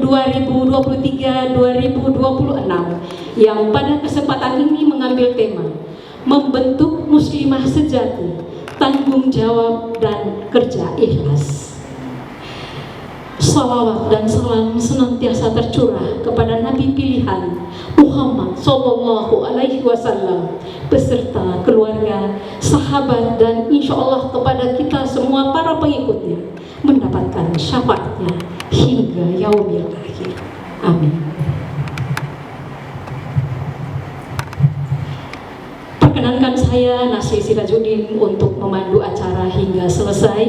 2023-2026 yang pada kesempatan ini mengambil tema membentuk muslimah sejati, tanggung jawab dan kerja ikhlas. Salawat dan salam senantiasa tercurah kepada Nabi pilihan Muhammad Sallallahu Alaihi Wasallam beserta keluarga, sahabat, dan insya Allah kepada kita semua para pengikutnya mendapatkan syafaatnya hingga yaumil akhir. Amin. Perkenankan saya Nasri Sirajuddin untuk memandu acara hingga selesai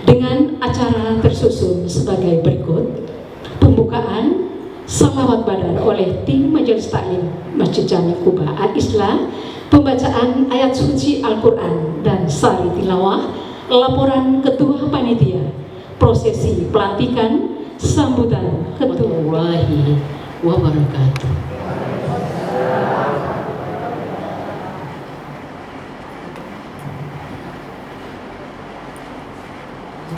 dengan acara tersusun sebagai berikut. Pembukaan salawat badar oleh tim Majelis Taklim Masjid Jami Kuba Al-Islah, pembacaan ayat suci Al-Quran dan sari tilawah, laporan ketua panitia, prosesi pelantikan, sambutan ketua warahmatullahi wabarakatuh.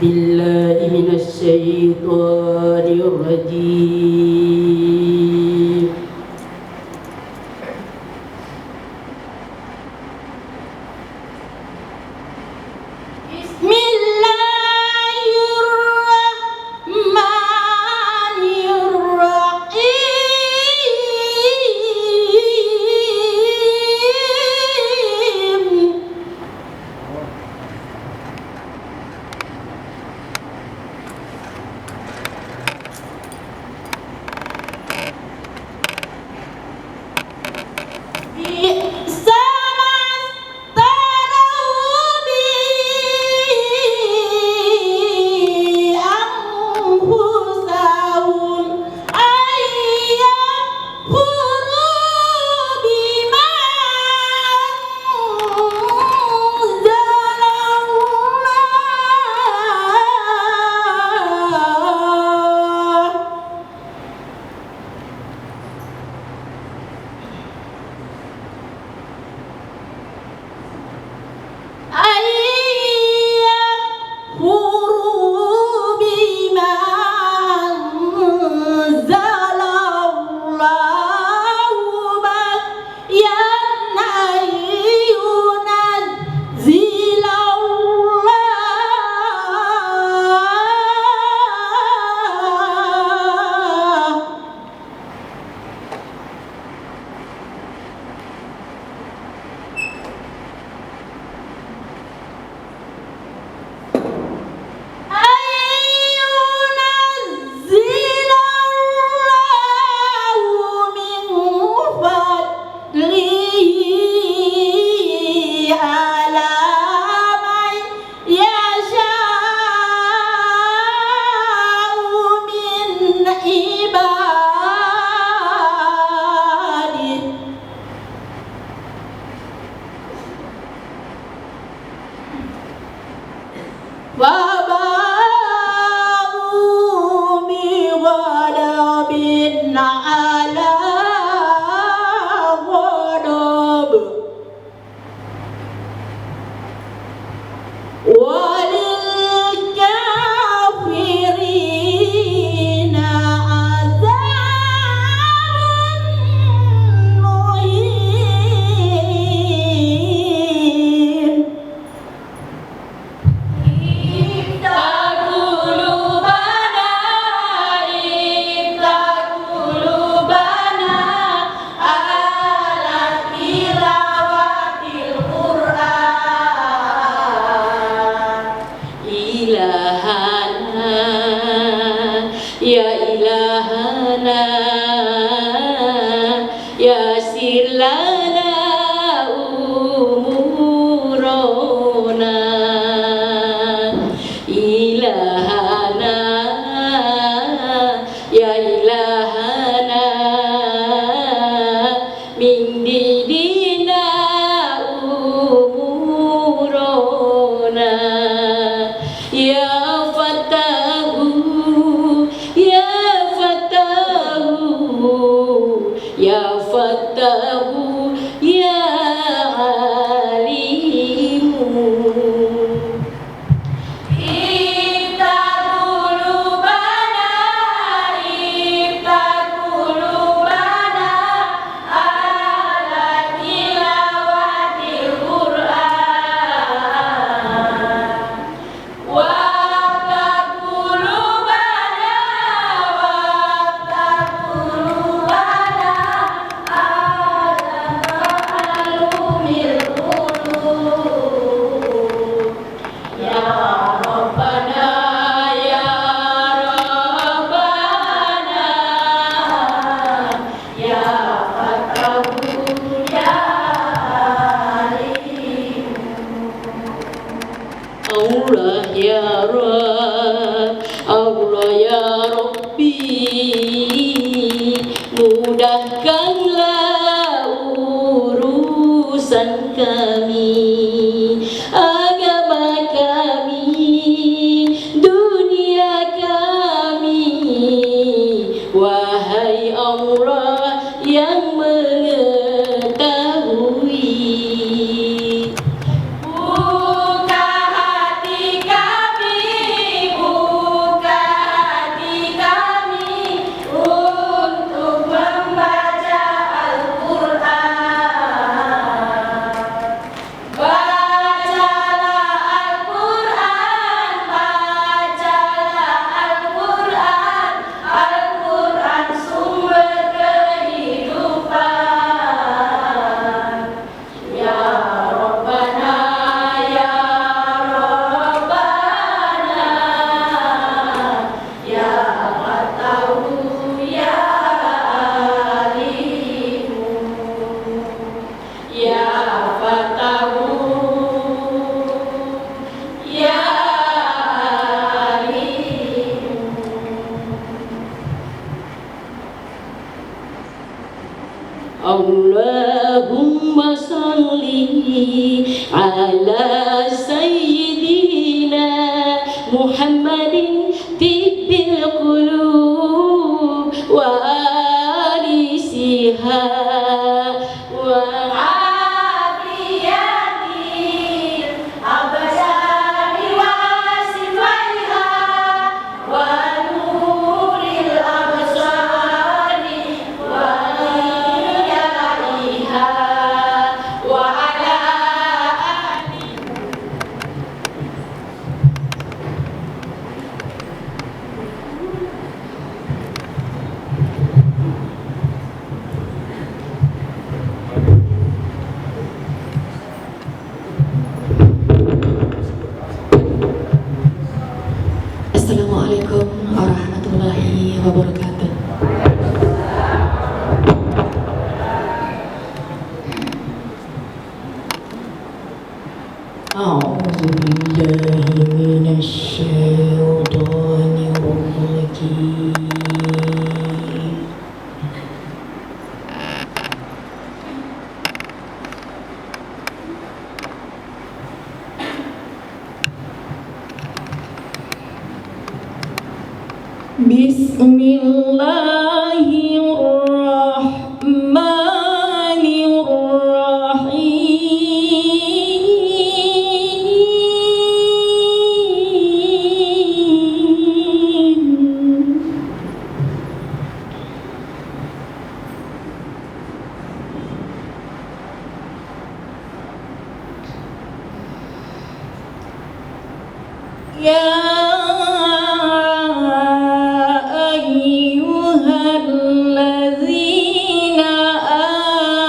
Billahi minasyaitonir rajim. mudahkanlah urusan kami, agama kami, dunia kami, wahai Allah yang mengetahui. Buka hati kami untuk membaca Al-Quran. Bacalah Al-Quran, Al-Quran sumber kehidupan. Ya Rabbana, Ya Rabbana, Ya Fatahu, Ya Alimu, Ya Fatahu, Ya Alimu. Allahumma salli ala sayyidina Muhammadin tibbil qulub wa alisiha wa Afiyatil absari wa sifaiha wa nuril absari wa liyaiha wa ala ahli. Assalamualaikum warahmatullahi wabarakatuh. A'udzu billahi minasy syaithanir rajim. Bismillahirrahmanirrahim. Ya ayyuhalladzina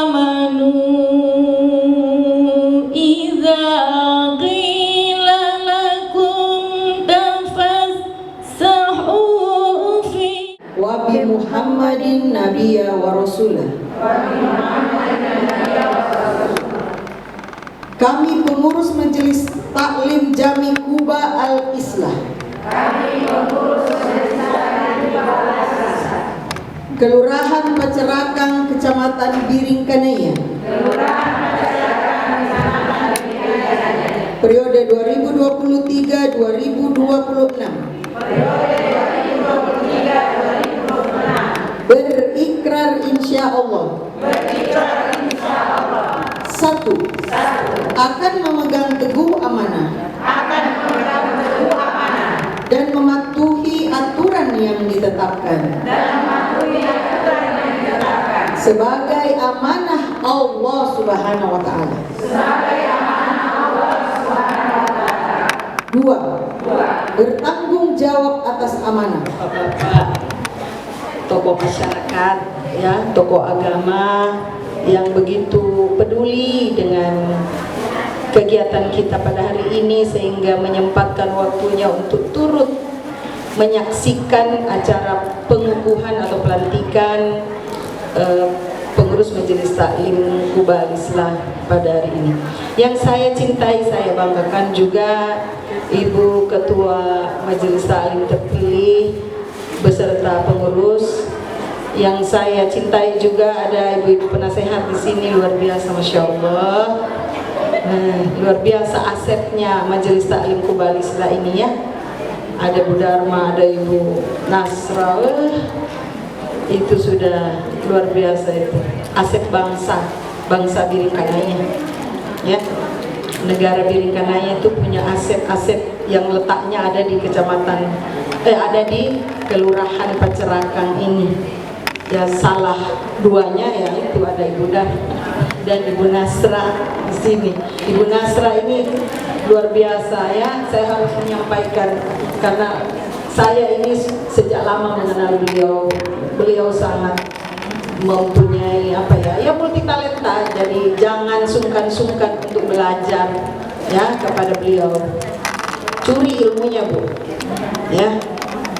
amanu idza qila lakum tafassahu fi wa bi Muhammadin nabiyya wa rasulah. Kami pengurus Majelis Taklim Jami Kuba Al-Islah, Kelurahan Pacerakang, Kecamatan Biring Kanaya, periode 2023-2026. Berikrar insya Allah. Satu, akan memegang teguh amanah dan mematuhi aturan yang ditetapkan sebagai amanah Allah Subhanahu wa Ta'ala. Dua, bertanggung jawab atas amanah. Bapak-bapak, tokoh masyarakat, ya, tokoh agama yang begitu peduli dengan kegiatan kita pada hari ini sehingga menyempatkan waktunya untuk turut menyaksikan acara pengukuhan atau pelantikan pengurus Majelis Taklim Kuba Al-Islah pada hari ini. Yang saya cintai, saya banggakan juga Ibu Ketua Majelis Taklim terpilih beserta pengurus Yang saya cintai juga ada ibu-ibu penasehat di sini, luar biasa, masya Allah. Luar biasa asetnya Majelis Taklim Kuba Al-Islah ini ya. Ada Bu Dharma, ada Ibu Nasra, itu sudah luar biasa itu. Aset bangsa Biringkanaya ya. Negara Biringkanaya itu punya aset-aset yang letaknya ada di kecamatan, ada di Kelurahan Pacerakang ini. Ya salah duanya ya itu ada Ibu dan Ibu Nasra di sini. Ibu Nasra ini luar biasa ya. Saya harus menyampaikan karena saya ini sejak lama mengenal beliau. Beliau sangat mempunyai multi talenta. Jadi jangan sungkan-sungkan untuk belajar ya kepada beliau. Curi ilmunya Bu. Ya.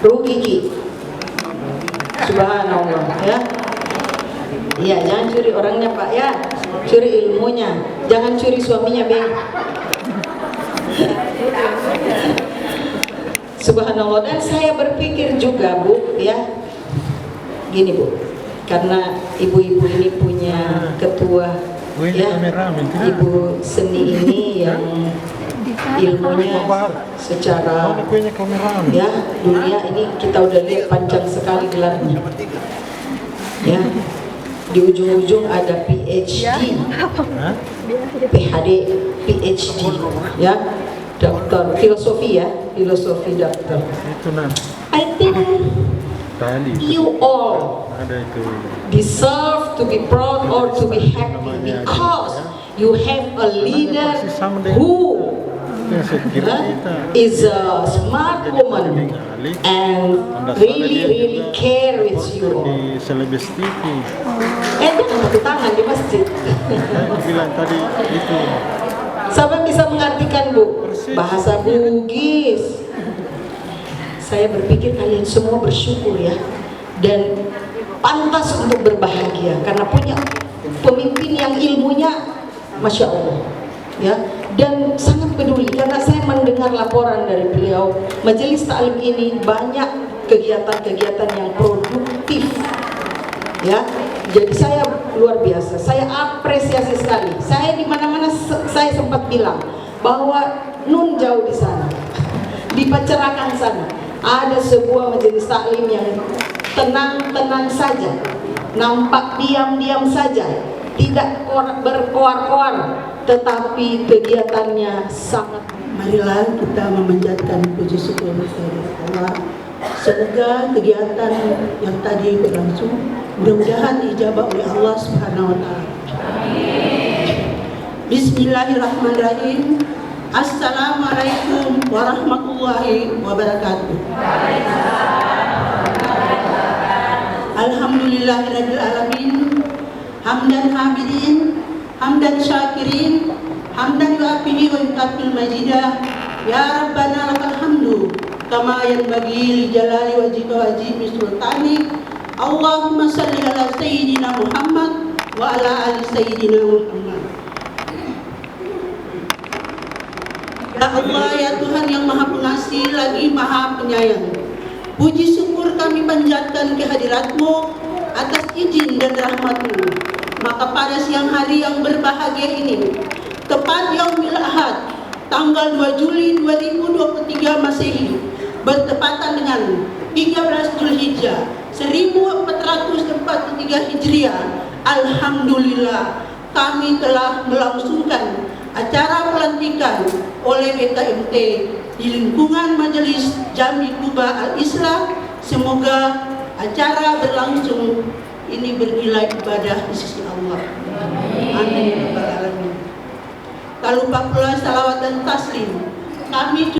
Rugi Ki. Subhanallah ya. Iya, jangan curi orangnya Pak ya. Curi ilmunya. Jangan curi suaminya Bang. Subhanallah. Dan saya berpikir juga Bu ya. Gini Bu. Karena ibu-ibu ini punya ketua ya. Ibu seni ini yang ilmunya secara ya dunia ini kita udah lihat panjang sekali gelarnya ya. Di ujung-ujung ada PhD, PhD, PhD ya, dokter filosofi ya, filosofi dokter. I think you all deserve to be proud or to be happy because you have a leader who is a smart woman and really care with you. Jangan pakai tangan di masjid. Sampai bisa mengartikan Bu bahasa Bugis. Saya berpikir kalian semua bersyukur ya dan pantas untuk berbahagia karena punya pemimpin yang ilmunya masya Allah ya. Dan sangat peduli karena saya mendengar laporan dari beliau, Majelis Taklim ini banyak kegiatan-kegiatan yang produktif ya. Jadi saya luar biasa, saya apresiasi sekali. Saya di mana-mana saya sempat bilang bahwa nun jauh di sana, di Pacerakang sana ada sebuah Majelis Taklim yang tenang-tenang saja, nampak diam-diam saja, tidak berkoar-koar, tetapi kegiatannya sangat. Marilah kita memanjatkan puji syukur kepada Allah. Semoga kegiatan yang tadi berlangsung mudah-mudahan dijabah oleh Allah Subhanahu wa taala. Bismillahirrahmanirrahim. Assalamualaikum warahmatullahi wabarakatuh. Alhamdulillahirabbil alamin. Hamdan hamidin, hamdan syakirin, hamdan yu'afihi wa yukafil majidah. Ya Rabbana lakal hamdu kama yanbaghi li jalali wajhika wa azimi sultanik. Allahumma salli ala sayyidina Muhammad wa ala ali sayyidina Muhammad. Ya Allah, ya Tuhan yang Maha Pengasih lagi Maha Penyayang, puji syukur kami panjatkan kehadirat-Mu atas izin dan rahmat-Mu. Maka pada siang hari yang berbahagia ini, tepat Yaumil Ahad, tanggal 2 Juli 2023 Masehi, bertepatan dengan 13 Zulhijjah 1443 Hijriah, Alhamdulillah kami telah melangsungkan acara pelantikan oleh BKMT di lingkungan Majelis Jami Kuba Al-Islah. Semoga acara berlangsung ini bernilai ibadah di sisi Allah. Amin. Tak lupa pula salawat dan taslim kami